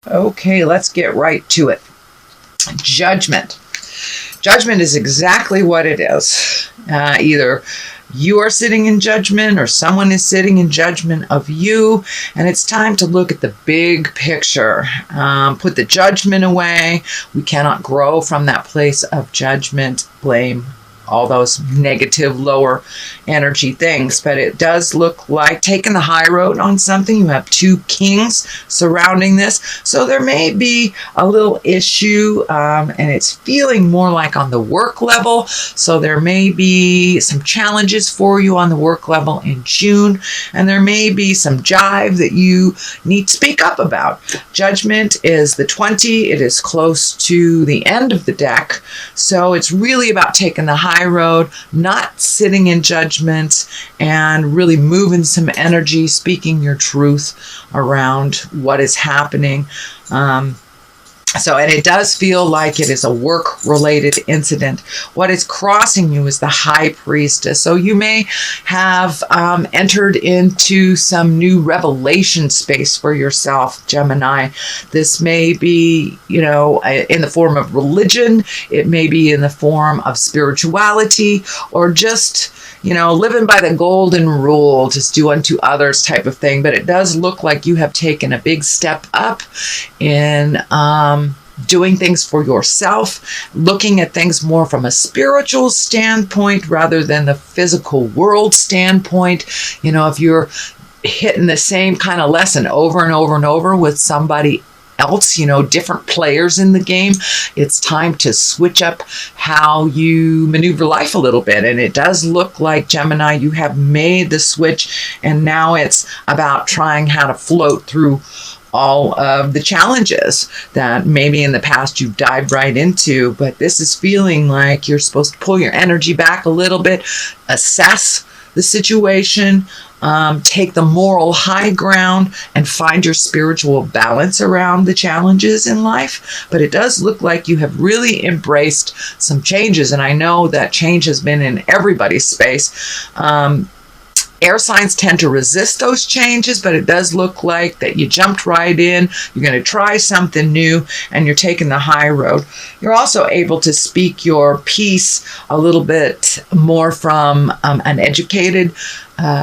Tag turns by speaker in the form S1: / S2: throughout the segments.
S1: Okay, let's get right to it. Judgment. Judgment is exactly what it is. Either you are sitting in judgment or someone is sitting in judgment of you, and it's time to look at the big picture. Put the judgment away. We cannot grow from that place of judgment, blame, all those negative, lower energy things. But it does look like taking the high road on something. You have two kings surrounding this. So there may be a little issue, and it's feeling more like on the work level. So there may be some challenges for you on the work level in June. And there may be some jive that you need to speak up about. Judgment is the 20. It is close to the end of the deck. So it's really about taking the high road, not sitting in judgment, and really moving some energy, speaking your truth around what is happening. And it does feel like it is a work-related incident. What is crossing you is the High Priestess. So you may have entered into some new revelation space for yourself, Gemini. This may be, in the form of religion. It may be in the form of spirituality, or just, living by the golden rule, just do unto others type of thing. But it does look like you have taken a big step up in doing things for yourself, looking at things more from a spiritual standpoint rather than the physical world standpoint. If you're hitting the same kind of lesson over and over and over with somebody else, different players in the game, it's time to switch up how you maneuver life a little bit. And it does look like, Gemini, you have made the switch, and now it's about trying how to float through all of the challenges that maybe in the past you've dived right into. But this is feeling like you're supposed to pull your energy back a little bit, assess the situation, take the moral high ground, and find your spiritual balance around the challenges in life. But it does look like you have really embraced some changes, and I know that change has been in everybody's space. Air signs tend to resist those changes, but it does look like that you jumped right in. You're going to try something new, and you're taking the high road. You're also able to speak your piece a little bit more from an educated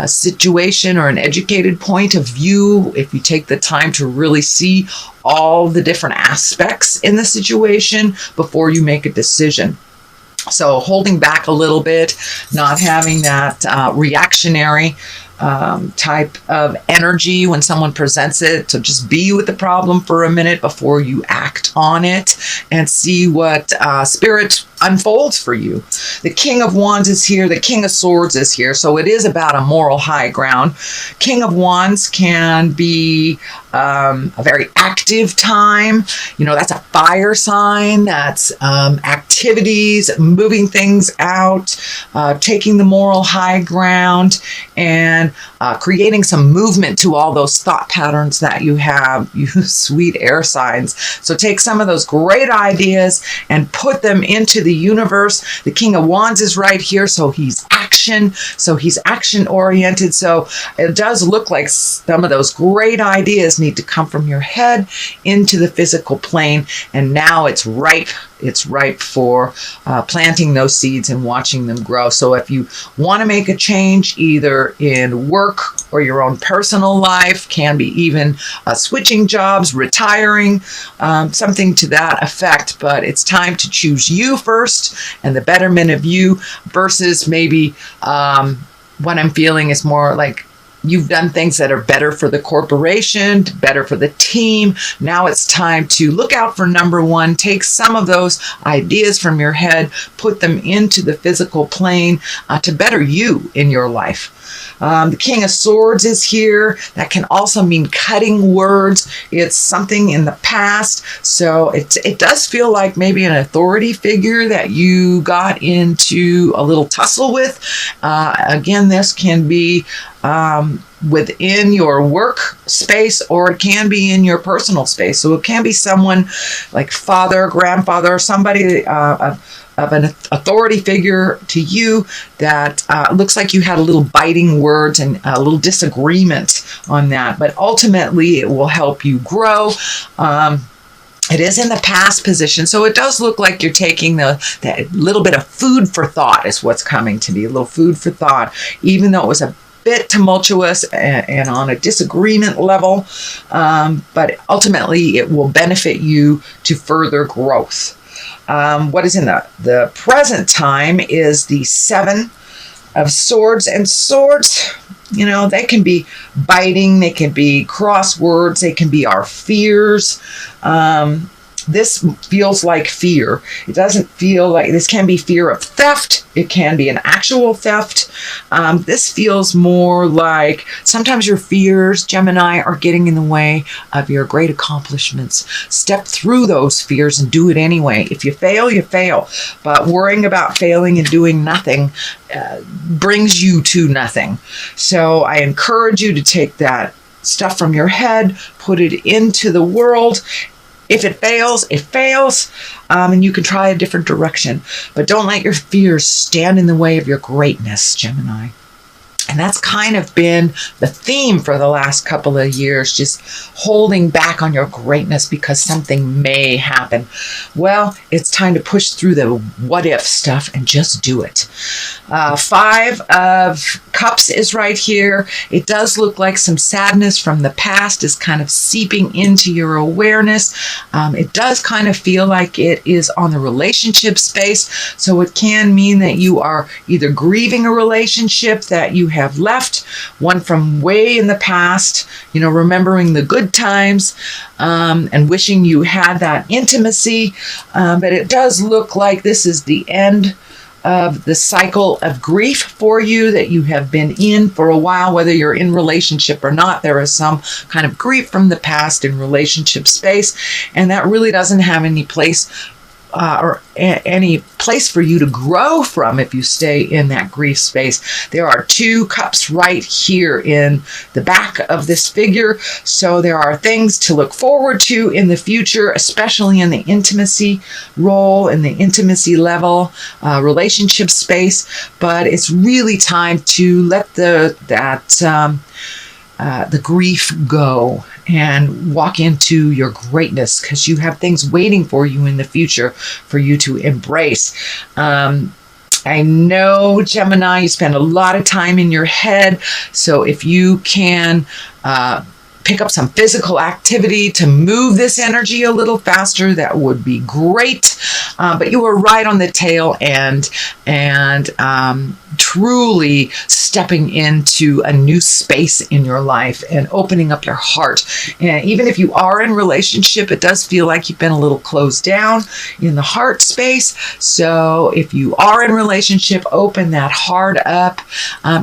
S1: situation or an educated point of view, if you take the time to really see all the different aspects in the situation before you make a decision. So holding back a little bit, not having that reactionary type of energy when someone presents it. So just be with the problem for a minute before you act on it and see what spirit unfolds for you. The King of Wands is here. The King of Swords is here. So it is about a moral high ground. King of Wands can be a very active time. That's a fire sign. That's activities, moving things out, taking the moral high ground, and creating some movement to all those thought patterns that you have, you sweet air signs. So take some of those great ideas and put them into the universe. The King of Wands is right here, so he's action. So he's action oriented. So it does look like some of those great ideas need to come from your head into the physical plane, and now it's ripe. It's ripe for planting those seeds and watching them grow. So if you want to make a change, either in work or your own personal life, can be even switching jobs, retiring, something to that effect. But it's time to choose you first and the betterment of you versus maybe what I'm feeling is more like you've done things that are better for the corporation, better for the team. Now it's time to look out for number one. Take some of those ideas from your head, put them into the physical plane to better you in your life. The King of Swords is here. That can also mean cutting words. It's something in the past. So it does feel like maybe an authority figure that you got into a little tussle with. Again, this can be within your work space, or it can be in your personal space. So it can be someone like father, grandfather, somebody of an authority figure to you that looks like you had a little biting words and a little disagreement on that. But ultimately, it will help you grow. It is in the past position, so it does look like you're taking that little bit of food for thought is what's coming to me, a little food for thought, even though it was a bit tumultuous and on a disagreement level, but ultimately it will benefit you to further growth. What is in the present time is the 7 of Swords, and swords, they can be biting, they can be crosswords, they can be our fears. This feels like fear. It doesn't feel like, this can be fear of theft. It can be an actual theft. This feels more like sometimes your fears, Gemini, are getting in the way of your great accomplishments. Step through those fears and do it anyway. If you fail, you fail. But worrying about failing and doing nothing brings you to nothing. So I encourage you to take that stuff from your head, put it into the world. If it fails, it fails, and you can try a different direction. But don't let your fears stand in the way of your greatness, Gemini. And that's kind of been the theme for the last couple of years, just holding back on your greatness because something may happen. Well, it's time to push through the what if stuff and just do it. 5 of Cups is right here. It does look like some sadness from the past is kind of seeping into your awareness. It does kind of feel like it is on the relationship space. So it can mean that you are either grieving a relationship that you have left, one from way in the past, remembering the good times, and wishing you had that intimacy. But it does look like this is the end of the cycle of grief for you that you have been in for a while, whether you're in relationship or not. There is some kind of grief from the past in relationship space, and that really doesn't have any place or any place for you to grow from if you stay in that grief space. There are 2 cups right here in the back of this figure. So there are things to look forward to in the future, especially in the intimacy role, in the intimacy level, relationship space. But it's really time to let the grief go and walk into your greatness, because you have things waiting for you in the future for you to embrace. I know, Gemini, you spend a lot of time in your head. So if you can pick up some physical activity to move this energy a little faster, that would be great. But you were right on the tail end, and truly stepping into a new space in your life and opening up your heart. And even if you are in relationship, it does feel like you've been a little closed down in the heart space. So if you are in relationship, open that heart up.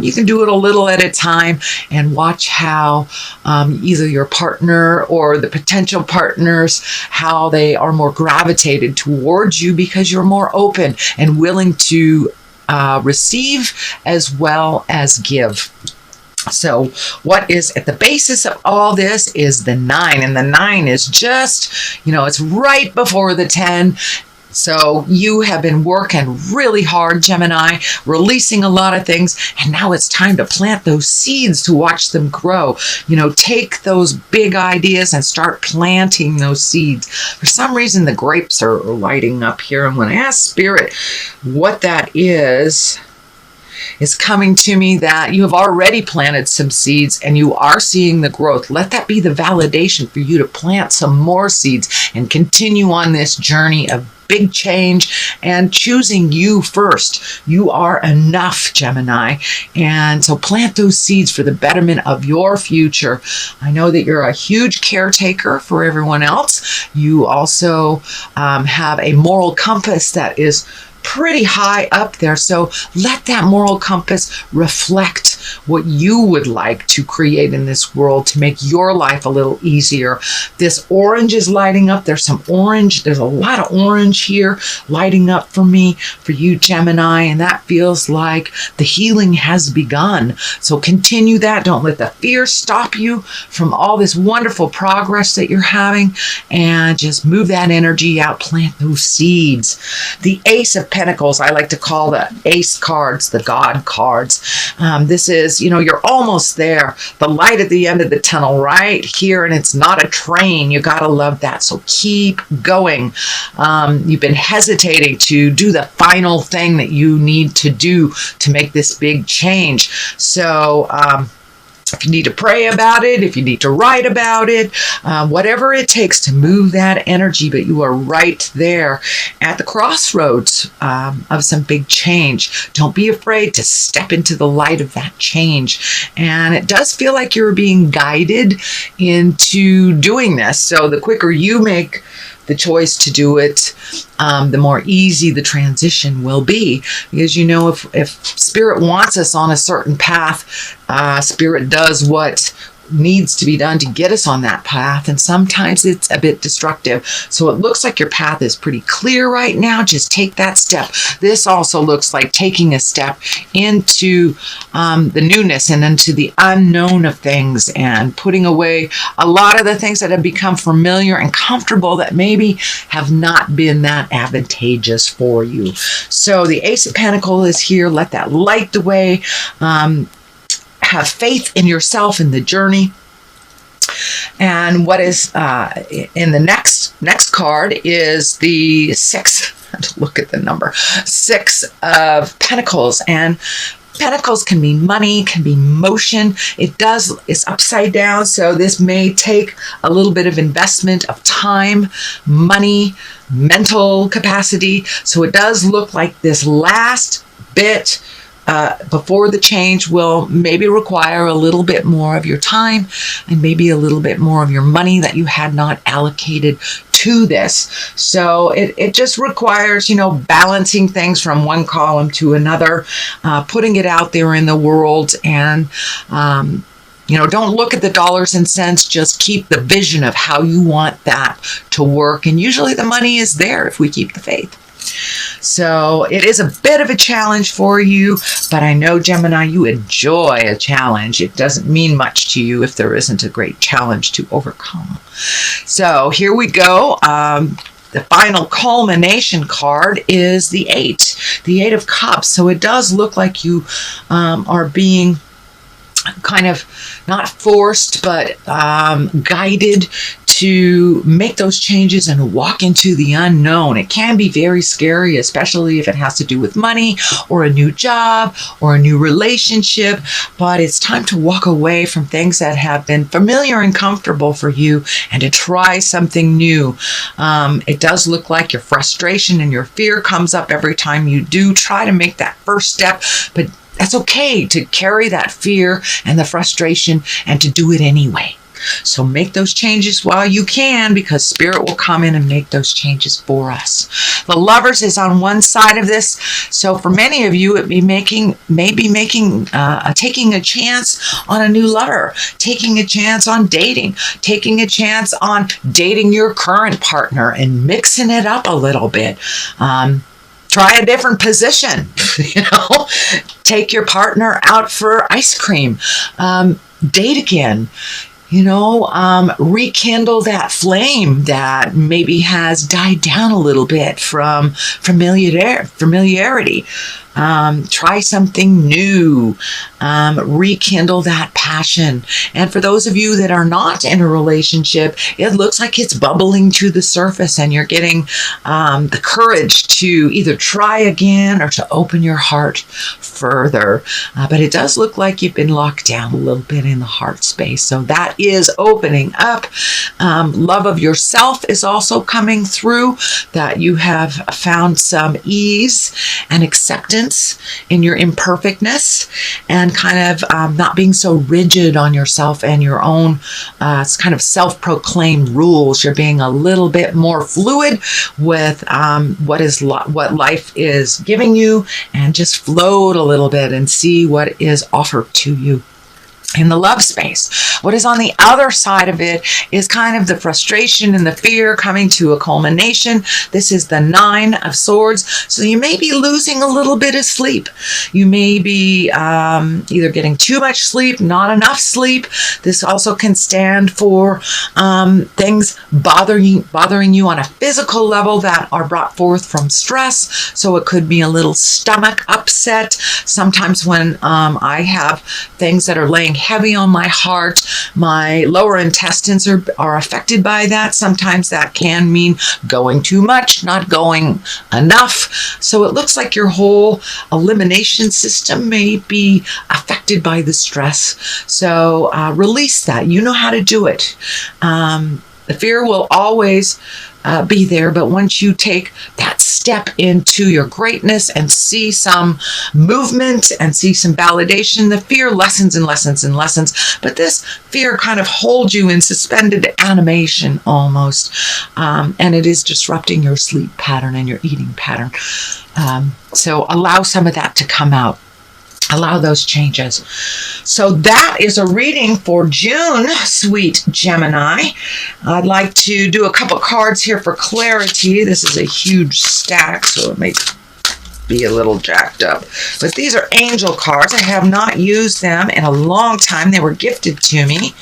S1: You can do it a little at a time and watch how either your partner or the potential partners, how they are more gravitated towards you because you're more open and willing to receive as well as give. So what is at the basis of all this is the 9, and the 9 is just, it's right before the 10. So you have been working really hard, Gemini, releasing a lot of things, and now it's time to plant those seeds to watch them grow. Take those big ideas and start planting those seeds. For some reason, the grapes are lighting up here, and when I ask Spirit what that is coming to me that you have already planted some seeds and you are seeing the growth. Let that be the validation for you to plant some more seeds and continue on this journey of big change and choosing you first. You are enough, Gemini. And so plant those seeds for the betterment of your future. I know that you're a huge caretaker for everyone else. You also have a moral compass that is pretty high up there. So let that moral compass reflect what you would like to create in this world to make your life a little easier. This orange is lighting up. There's some orange. There's a lot of orange here lighting up for me, for you, Gemini, and that feels like the healing has begun. So continue that. Don't let the fear stop you from all this wonderful progress that you're having, and just move that energy out. Plant those seeds. The Ace of Pentacles, I like to call the Ace cards the God cards. This is, you're almost there. The light at the end of the tunnel right here, and it's not a train. You got to love that. So keep going. You've been hesitating to do the final thing that you need to do to make this big change. So, if you need to pray about it, if you need to write about it, whatever it takes to move that energy, but you are right there at the crossroads of some big change. Don't be afraid to step into the light of that change. And it does feel like you're being guided into doing this. So the quicker you make the choice to do it, the more easy the transition will be. Because if Spirit wants us on a certain path, Spirit does what needs to be done to get us on that path, and sometimes it's a bit destructive. So it looks like your path is pretty clear right now. Just take that step. This also looks like taking a step into the newness and into the unknown of things, and putting away a lot of the things that have become familiar and comfortable that maybe have not been that advantageous for you. So the Ace of Pentacles is here. Let that light the way. Have faith in yourself in the journey. And what is in the next card is the 6. Look at the number 6 of Pentacles. And Pentacles can be money, can be motion. It's upside down, so this may take a little bit of investment of time, money, mental capacity. So it does look like this last bit before the change will maybe require a little bit more of your time and maybe a little bit more of your money that you had not allocated to this. So it just requires, balancing things from one column to another, putting it out there in the world, and don't look at the dollars and cents, just keep the vision of how you want that to work. And usually the money is there if we keep the faith. So it is a bit of a challenge for you, but I know, Gemini, you enjoy a challenge. It doesn't mean much to you if there isn't a great challenge to overcome. So here we go. The final culmination card is the 8, the 8 of Cups. So it does look like you are being kind of not forced, but guided to make those changes and walk into the unknown. It can be very scary, especially if it has to do with money or a new job or a new relationship, but it's time to walk away from things that have been familiar and comfortable for you and to try something new. It does look like your frustration and your fear comes up every time you do try to make that first step, but that's okay to carry that fear and the frustration and to do it anyway. So make those changes while you can, because Spirit will come in and make those changes for us. The Lovers is on one side of this. So for many of you, it may be taking a chance on a new lover, taking a chance on dating, taking a chance on dating your current partner and mixing it up a little bit. Try a different position, take your partner out for ice cream, date again, rekindle that flame that maybe has died down a little bit from familiarity. Try something new, rekindle that passion. And for those of you that are not in a relationship, it looks like it's bubbling to the surface and you're getting the courage to either try again or to open your heart further. But it does look like you've been locked down a little bit in the heart space. So that is opening up. Love of yourself is also coming through, that you have found some ease and acceptance acceptance in your imperfectness, and kind of not being so rigid on yourself and your own kind of self-proclaimed rules. You're being a little bit more fluid with what life is giving you, and just float a little bit and see what is offered to you. In the love space, what is on the other side of it is kind of the frustration and the fear coming to a culmination. This is the 9 of Swords. So you may be losing a little bit of sleep. You may be either getting too much sleep, not enough sleep. This also can stand for things bothering you on a physical level that are brought forth from stress. So it could be a little stomach upset. Sometimes when I have things that are laying heavy on my heart, my lower intestines are affected by that. Sometimes that can mean going too much, not going enough. So it looks like your whole elimination system may be affected by the stress. So release that. You know how to do it. The fear will always be there, but once you take that step into your greatness and see some movement and see some validation, the fear lessens and lessens and lessens. But this fear kind of holds you in suspended animation almost, and it is disrupting your sleep pattern and your eating pattern. So allow some of that to come out. Allow those changes. So that is a reading for June, sweet Gemini. I'd like to do a couple cards here for clarity. This is a huge stack, so it may be a little jacked up. But these are angel cards. I have not used them in a long time. They were gifted to me.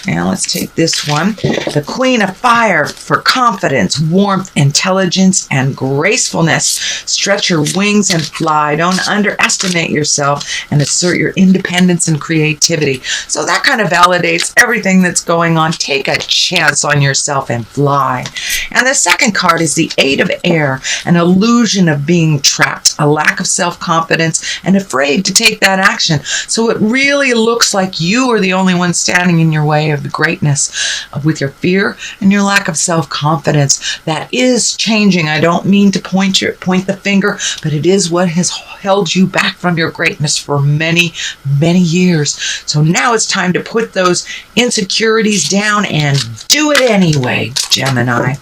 S1: Now let's take this one. The Queen of Fire for confidence, warmth, intelligence, and gracefulness. Stretch your wings and fly. Don't underestimate yourself and assert your independence and creativity. So that kind of validates everything that's going on. Take a chance on yourself and fly. And the second card is the 8 of Air, an illusion of being trapped, a lack of self-confidence, and afraid to take that action. So it really looks like you are the only one standing in your way of the greatness with your fear and your lack of self-confidence. That is changing. I don't mean to point the finger, but it is what has held you back from your greatness for many, many years. So now it's time to put those insecurities down and do it anyway, Gemini.